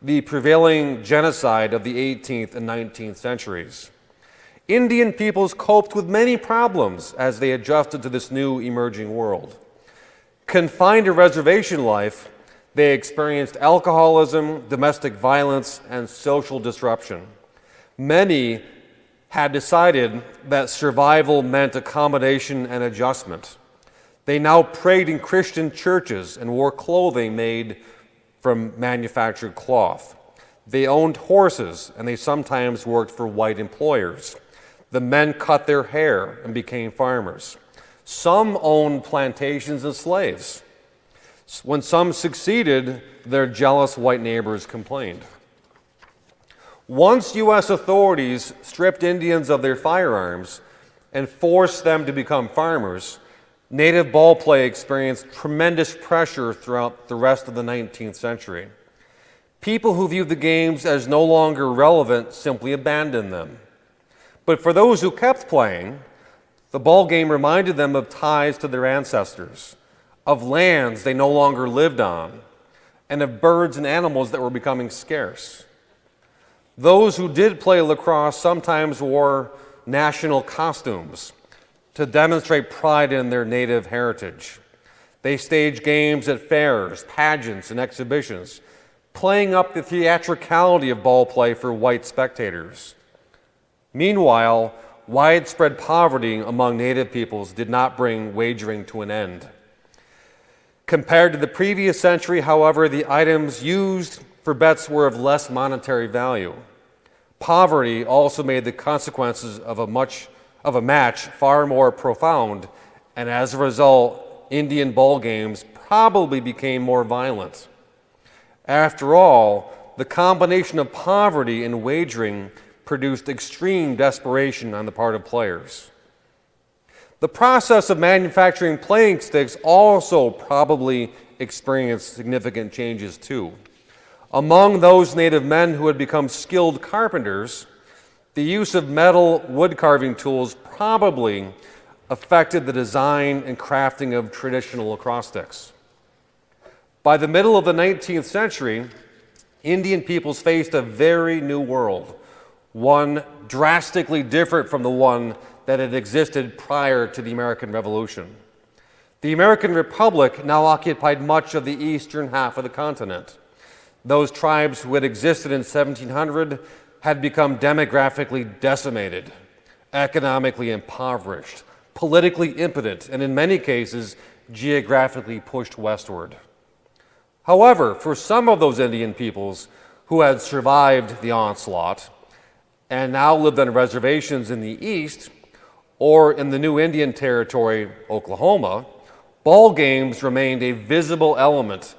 the prevailing genocide of the 18th and 19th centuries. Indian peoples coped with many problems as they adjusted to this new emerging world. Confined to reservation life, they experienced alcoholism, domestic violence, and social disruption. Many had decided that survival meant accommodation and adjustment. They now prayed in Christian churches and wore clothing made from manufactured cloth. They owned horses, and they sometimes worked for white employers. The men cut their hair and became farmers. Some owned plantations and slaves. When some succeeded, their jealous white neighbors complained. Once U.S. authorities stripped Indians of their firearms and forced them to become farmers, native ball play experienced tremendous pressure throughout the rest of the 19th century. People who viewed the games as no longer relevant simply abandoned them. But for those who kept playing, the ball game reminded them of ties to their ancestors, of lands they no longer lived on, and of birds and animals that were becoming scarce. Those who did play lacrosse sometimes wore national costumes to demonstrate pride in their native heritage. They staged games at fairs, pageants, and exhibitions, playing up the theatricality of ball play for white spectators. Meanwhile, widespread poverty among native peoples did not bring wagering to an end. Compared to the previous century, however, the items used for bets were of less monetary value. Poverty also made the consequences of a match far more profound, and as a result, Indian ball games probably became more violent. After all, the combination of poverty and wagering produced extreme desperation on the part of players. The process of manufacturing playing sticks also probably experienced significant changes too. Among those native men who had become skilled carpenters, the use of metal wood carving tools probably affected the design and crafting of traditional lacrosse sticks. By the middle of the 19th century, Indian peoples faced a very new world, one drastically different from the one that had existed prior to the American Revolution. The American Republic now occupied much of the eastern half of the continent. Those tribes who had existed in 1700 had become demographically decimated, economically impoverished, politically impotent, and in many cases, geographically pushed westward. However, for some of those Indian peoples who had survived the onslaught and now lived on reservations in the east or in the new Indian Territory, Oklahoma, ball games remained a visible element,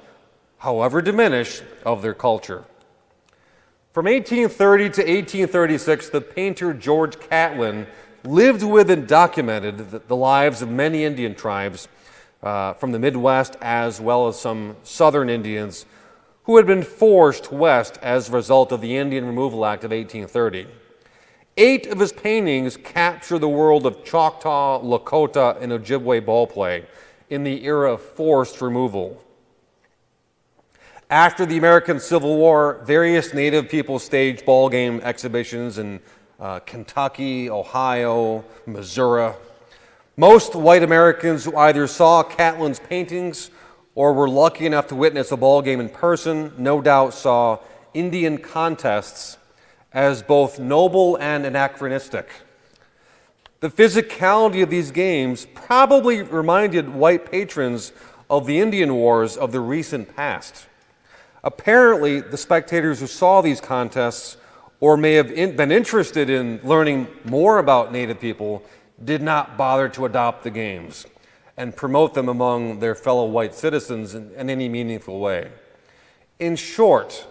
however diminished, of their culture. From 1830 to 1836, the painter George Catlin lived with and documented the lives of many Indian tribes from the Midwest, as well as some Southern Indians who had been forced west as a result of the Indian Removal Act of 1830. 8 of his paintings capture the world of Choctaw, Lakota, and Ojibwe ball play in the era of forced removal. After the American Civil War, various Native people staged ball game exhibitions in Kentucky, Ohio, Missouri. Most white Americans who either saw Catlin's paintings or were lucky enough to witness a ball game in person no doubt saw Indian contests as both noble and anachronistic. The physicality of these games probably reminded white patrons of the Indian Wars of the recent past. Apparently, the spectators who saw these contests or may have been interested in learning more about Native people did not bother to adopt the games and promote them among their fellow white citizens in any meaningful way. In short,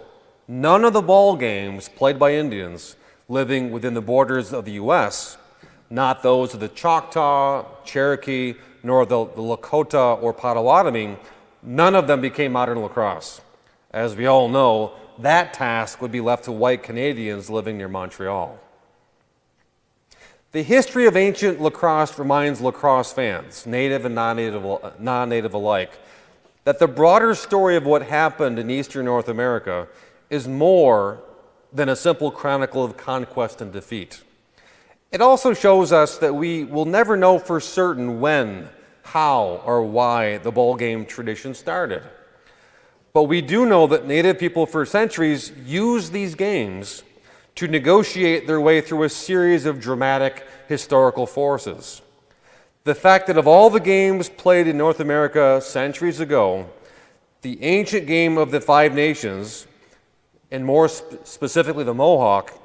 none of the ball games played by Indians living within the borders of the U.S., not those of the Choctaw, Cherokee, nor the Lakota or Potawatomi, none of them became modern lacrosse. As we all know, that task would be left to white Canadians living near Montreal. The history of ancient lacrosse reminds lacrosse fans, native and non-native alike, that the broader story of what happened in eastern North America is more than a simple chronicle of conquest and defeat. It also shows us that we will never know for certain when, how, or why the ball game tradition started. But we do know that Native people for centuries used these games to negotiate their way through a series of dramatic historical forces. The fact that of all the games played in North America centuries ago, the ancient game of the Five Nations, and more specifically the Mohawk,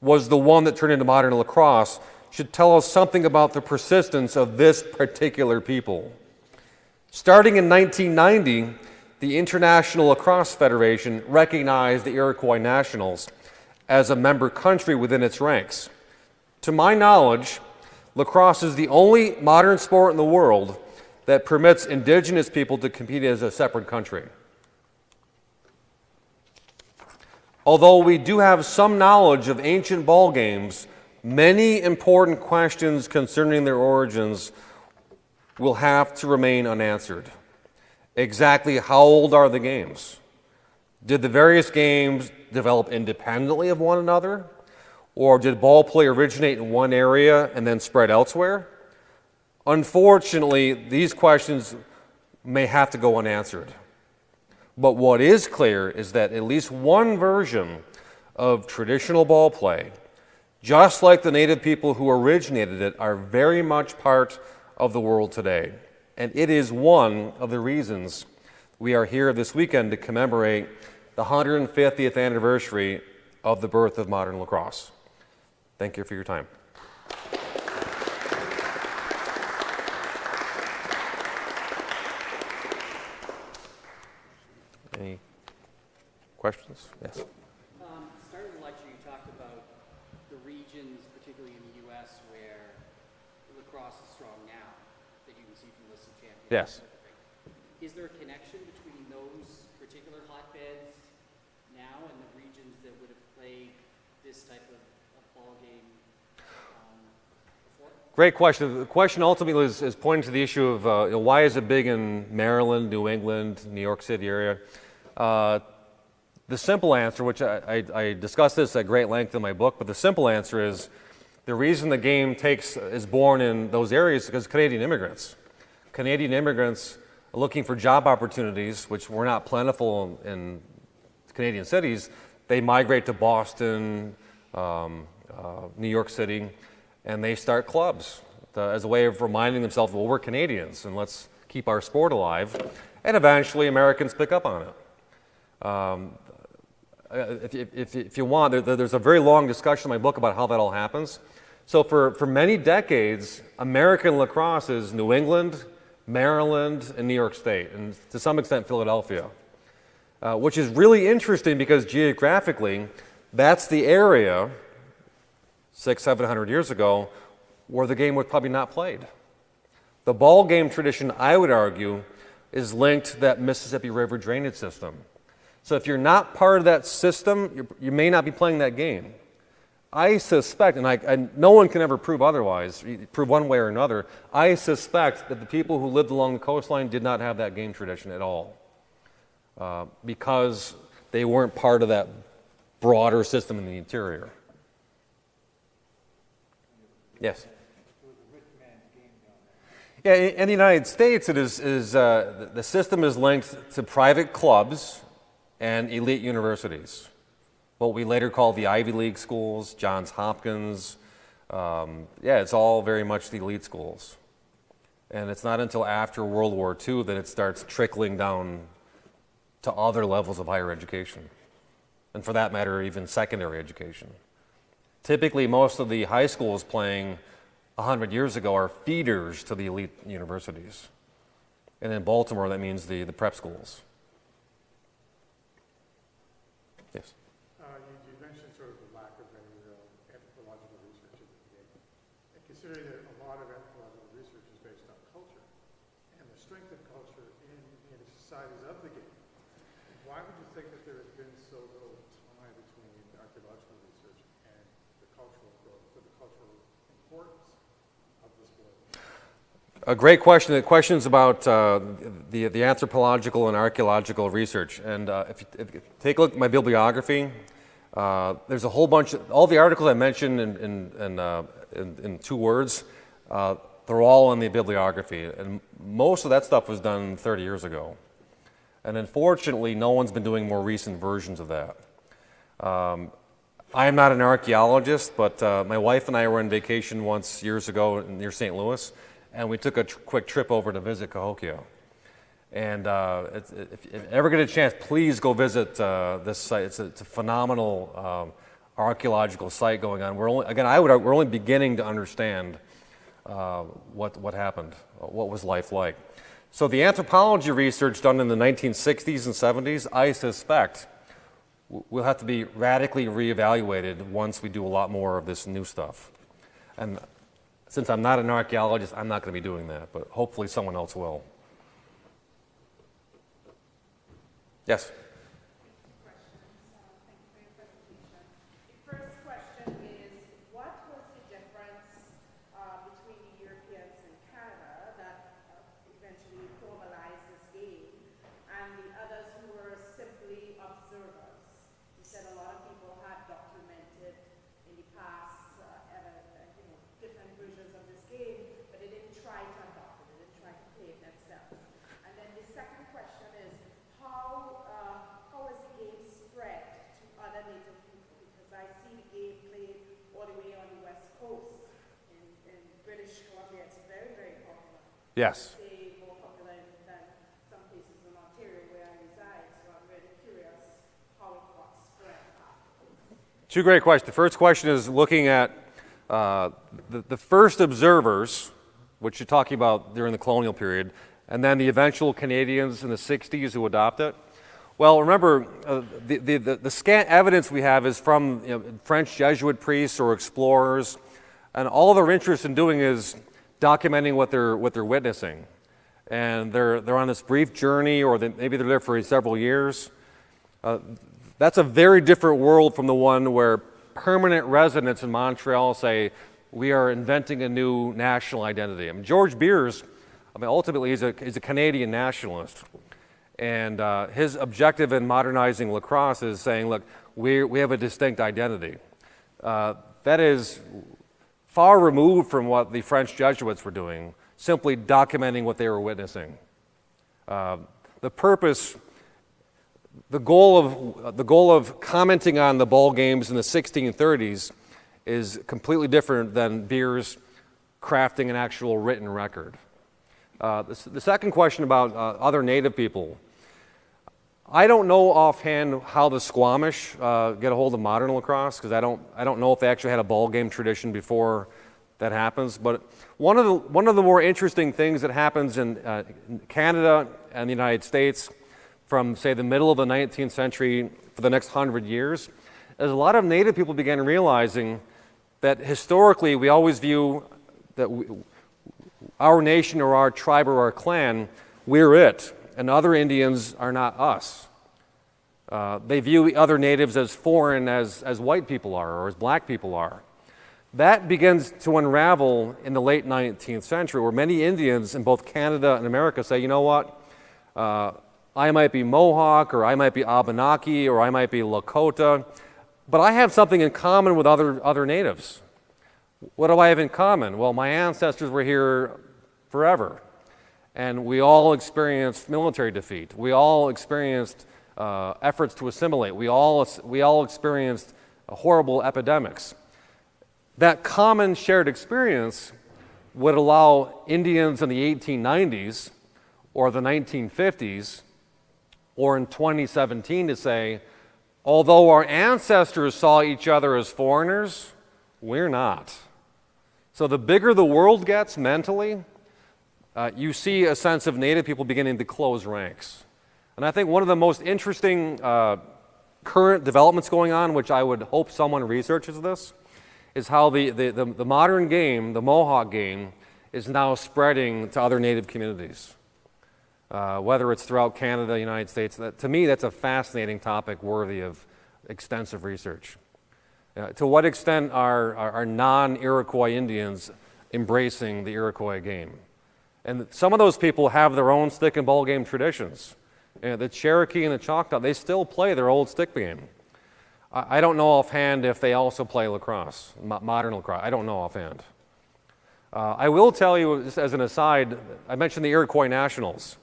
was the one that turned into modern lacrosse, should tell us something about the persistence of this particular people. Starting in 1990, the International Lacrosse Federation recognized the Iroquois Nationals as a member country within its ranks. To my knowledge, lacrosse is the only modern sport in the world that permits indigenous people to compete as a separate country. Although we do have some knowledge of ancient ball games, many important questions concerning their origins will have to remain unanswered. Exactly how old are the games? Did the various games develop independently of one another? Or did ball play originate in one area and then spread elsewhere? Unfortunately, these questions may have to go unanswered. But what is clear is that at least one version of traditional ball play, just like the Native people who originated it, are very much part of the world today. And it is one of the reasons we are here this weekend to commemorate the 150th anniversary of the birth of modern lacrosse. Thank you for your time. Any questions? Yes. Starting the lecture, you talked about the regions, particularly in the U.S., where lacrosse is strong now, that you can see from lists of champions. Yes. Is there a connection between those particular hotbeds now and the regions that would have played this type of ball game before? Great question. The question ultimately is pointing to the issue of why is it big in Maryland, New England, New York City area? The simple answer, which I discuss this at great length in my book, but the simple answer is the reason the game is born in those areas is because Canadian immigrants. Canadian immigrants are looking for job opportunities, which were not plentiful in Canadian cities, they migrate to Boston, New York City, and they start clubs as a way of reminding themselves, well, we're Canadians, and let's keep our sport alive. And eventually, Americans pick up on it. If you want, there's a very long discussion in my book about how that all happens. So for many decades, American lacrosse is New England, Maryland, and New York State, and to some extent Philadelphia, which is really interesting because geographically, that's the area 600-700 years ago where the game was probably not played. The ball game tradition, I would argue, is linked to that Mississippi River drainage system. So if you're not part of that system, you may not be playing that game. I suspect, and no one can ever prove otherwise, prove one way or another, I suspect that the people who lived along the coastline did not have that game tradition at all because they weren't part of that broader system in the interior. Yes? Yeah, in the United States, the system is linked to private clubs and elite universities, what we later call the Ivy League schools, Johns Hopkins. It's all very much the elite schools. And it's not until after World War II that it starts trickling down to other levels of higher education, and for that matter, even secondary education. Typically, most of the high schools playing 100 years ago are feeders to the elite universities. And in Baltimore, that means the prep schools. Yes? You mentioned sort of the lack of any anthropological research in the game. And considering that a lot of anthropological research is based on culture and the strength of culture in the societies of the game, why would you think that there has been so little tie between archaeological research and the cultural growth, or the cultural importance of the sport? A great question. The question's about the anthropological and archaeological research. And if you take a look at my bibliography, there's a whole bunch of, all the articles I mentioned in 2 words, they're all in the bibliography. And most of that stuff was done 30 years ago. And unfortunately, no one's been doing more recent versions of that. I am not an archaeologist, but my wife and I were on vacation once years ago near St. Louis, and we took a quick trip over to visit Cahokia. And if you ever get a chance, please go visit this site. It's a phenomenal archaeological site going on. We're only beginning to understand what happened, what was life like. So the anthropology research done in the 1960s and 70s, I suspect, will have to be radically reevaluated once we do a lot more of this new stuff. And since I'm not an archaeologist, I'm not going to be doing that, but hopefully someone else will. Yes? Yes. More popular than some places in Ontario where I reside, so I'm really curious how it got spread. 2 great questions. The first question is looking at the first observers, which you're talking about during the colonial period, and then the eventual Canadians in the 60s who adopt it. Well, remember, the scant evidence we have is from French Jesuit priests or explorers, and all they're interested in doing is documenting what they're witnessing, and they're on this brief journey, or maybe they're there for several years. That's a very different world from the one where permanent residents in Montreal say we are inventing a new national identity. I mean, George Beers, ultimately he's a Canadian nationalist, and his objective in modernizing lacrosse is saying, look, we have a distinct identity. That is far removed from what the French Jesuits were doing, simply documenting what they were witnessing. The purpose the goal of commenting on the ball games in the 1630s is completely different than beers crafting an actual written record. The second question about other native people. I don't know offhand how the Squamish get a hold of modern lacrosse, because I don't know if they actually had a ball game tradition before that happens. But one of the more interesting things that happens in Canada and the United States from, say, the middle of the 19th century for the next 100 years is a lot of native people began realizing that historically we always view that our nation or our tribe or our clan, we're it, and other Indians are not us. They view other natives as foreign as white people are or as black people are. That begins to unravel in the late 19th century, where many Indians in both Canada and America say, you know what, I might be Mohawk, or I might be Abenaki, or I might be Lakota, but I have something in common with other natives. What do I have in common? Well, my ancestors were here forever, and we all experienced military defeat. We all experienced efforts to assimilate. We all experienced horrible epidemics. That common shared experience would allow Indians in the 1890s or the 1950s or in 2017 to say, although our ancestors saw each other as foreigners, we're not. So the bigger the world gets mentally, you see a sense of native people beginning to close ranks. And I think one of the most interesting current developments going on, which I would hope someone researches this, is how the modern game, the Mohawk game, is now spreading to other native communities. Whether it's throughout Canada, United States, to me that's a fascinating topic worthy of extensive research. To what extent are non-Iroquois Indians embracing the Iroquois game? And some of those people have their own stick and ball game traditions. The Cherokee and the Choctaw, they still play their old stick game. I don't know offhand if they also play lacrosse, modern lacrosse. I don't know offhand. I will tell you, just as an aside, I mentioned the Iroquois Nationals.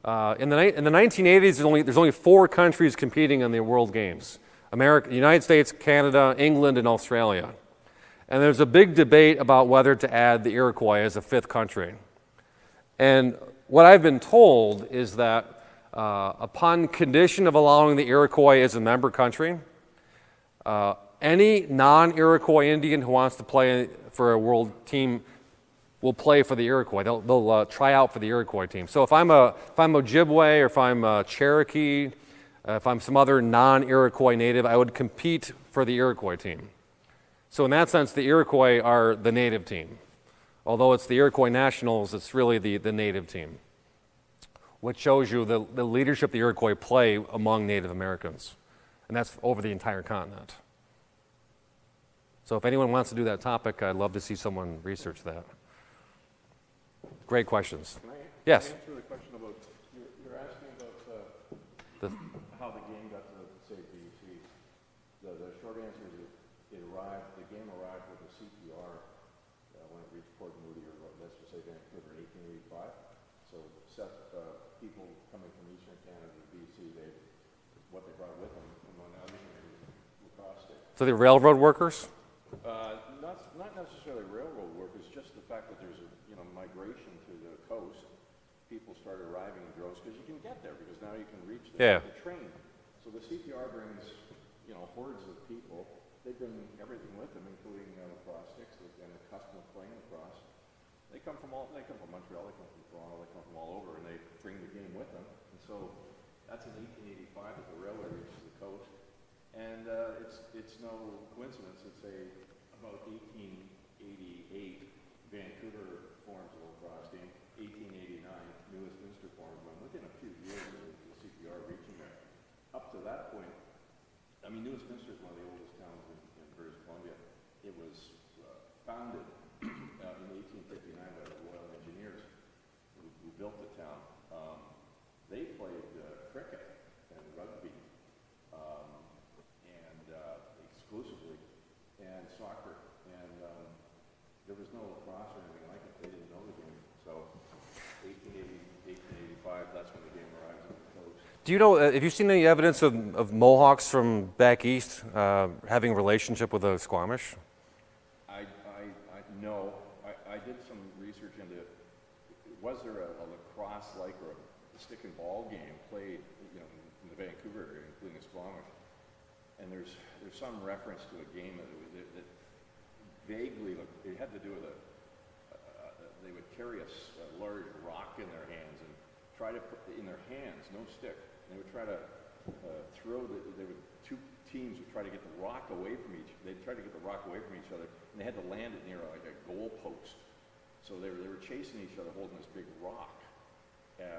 In the 1980s, there's only 4 countries competing in the World Games: America, the United States, Canada, England, and Australia. And there's a big debate about whether to add the Iroquois as a 5th country. And what I've been told is that upon condition of allowing the Iroquois as a member country, any non-Iroquois Indian who wants to play for a world team will play for the Iroquois. They'll try out for the Iroquois team. So if I'm a Ojibwe, or if I'm a Cherokee, if I'm some other non-Iroquois native, I would compete for the Iroquois team. So in that sense, the Iroquois are the native team. Although it's the Iroquois Nationals, it's really the native team, which shows you the leadership the Iroquois play among Native Americans. And that's over the entire continent. So if anyone wants to do that topic, I'd love to see someone research that. Great questions. Yes? Can I answer the question about, you're asking about how the game got to, say, BC. The short answer is the game arrived with a CPR when it reached Port Moody, or let's just say Vancouver, in 1885. So people coming from Eastern Canada to BC, what they brought with them, among other things, lacrosse stick. So the railroad workers? Not necessarily railroad workers, just the fact that there's a migration to the coast. People started arriving in droves because you can get there, because now you can reach the train. So the CPR brings hordes of people. They bring everything with them, including lacrosse sticks and a custom of playing lacrosse. They come from Montreal, they come from Toronto, they come from all over, and they bring the game with them. And so that's in 1885 that the railway reaches the coast. And it's no coincidence that, say, about 1888, Vancouver forms a lacrosse team. 1889, Westminster forms one. Within a few years of the CPR reaching there. Up to that point, I mean, Westminster is one of the oldest towns in British Columbia. It was founded in 1859 by the Royal Engineers who built the town. They played cricket and rugby exclusively, and soccer, and there was no lacrosse or anything like it. They didn't know the game. So 1880, 1885, that's when the game arrives on the coast. Do you know, have you seen any evidence of Mohawks from back east having a relationship with the Squamish? No. I did some research into, was there a lacrosse-like or a stick and ball game played, you know, in the Vancouver area, including the Squamish? And there's some reference to a game that vaguely looked, it had to do with they would carry a large rock in their hands and try to put in their hands, no stick. They would try to two teams would try to get the rock away from they'd try to get the rock away from each other, and they had to land it near like a goal post. So they were chasing each other holding this big rock.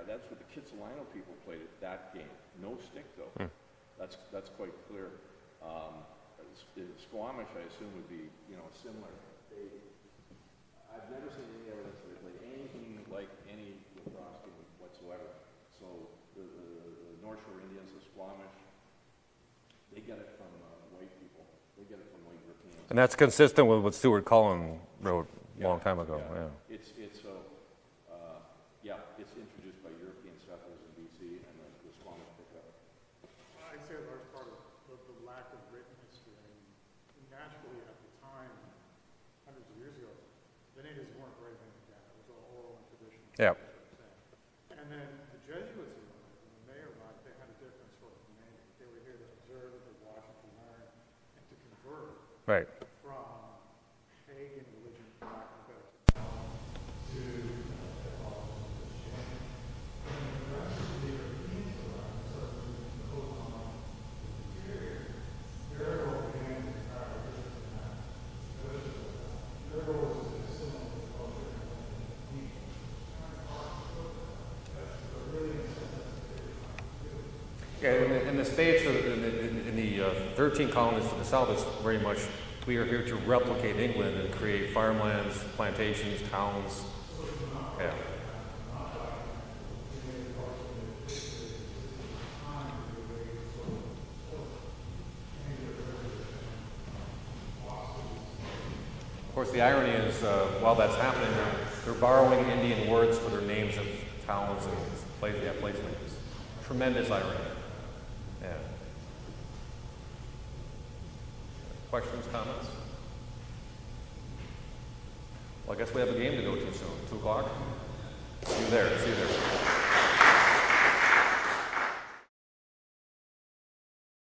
That's what the Kitsilano people played at that game. No stick though. That's quite clear. Squamish, I assume, would be, you know, similar. I've never seen any evidence that they played anything like any lacrosse game whatsoever. So the North Shore Indians, the Squamish, they get it from white people. They get it from white Europeans. And that's consistent with what Stuart Cullen wrote a long time ago. Yeah. It's introduced by European settlers in BC, and the Squamish pick up. I'd say a large part of the lack of written history. I mean, naturally, at the time, hundreds of years ago, the natives weren't writing anything down. It was all oral and traditional. Yeah. And then the Jesuits arrived, and when they arrived, they had a different sort of mandate. They were here to observe, to watch, and to learn, and to convert Right. from pagan religion, for lack of a better term, to Yeah, in the States, in the 13 colonies to the south, it's very much, we are here to replicate England and create farmlands, plantations, towns. Yeah. Of course, the irony is, while that's happening, they're borrowing Indian words for their names of towns and place names. Tremendous irony. Yeah. Questions, comments? Well, I guess we have a game to go to soon. 2 o'clock? See you there.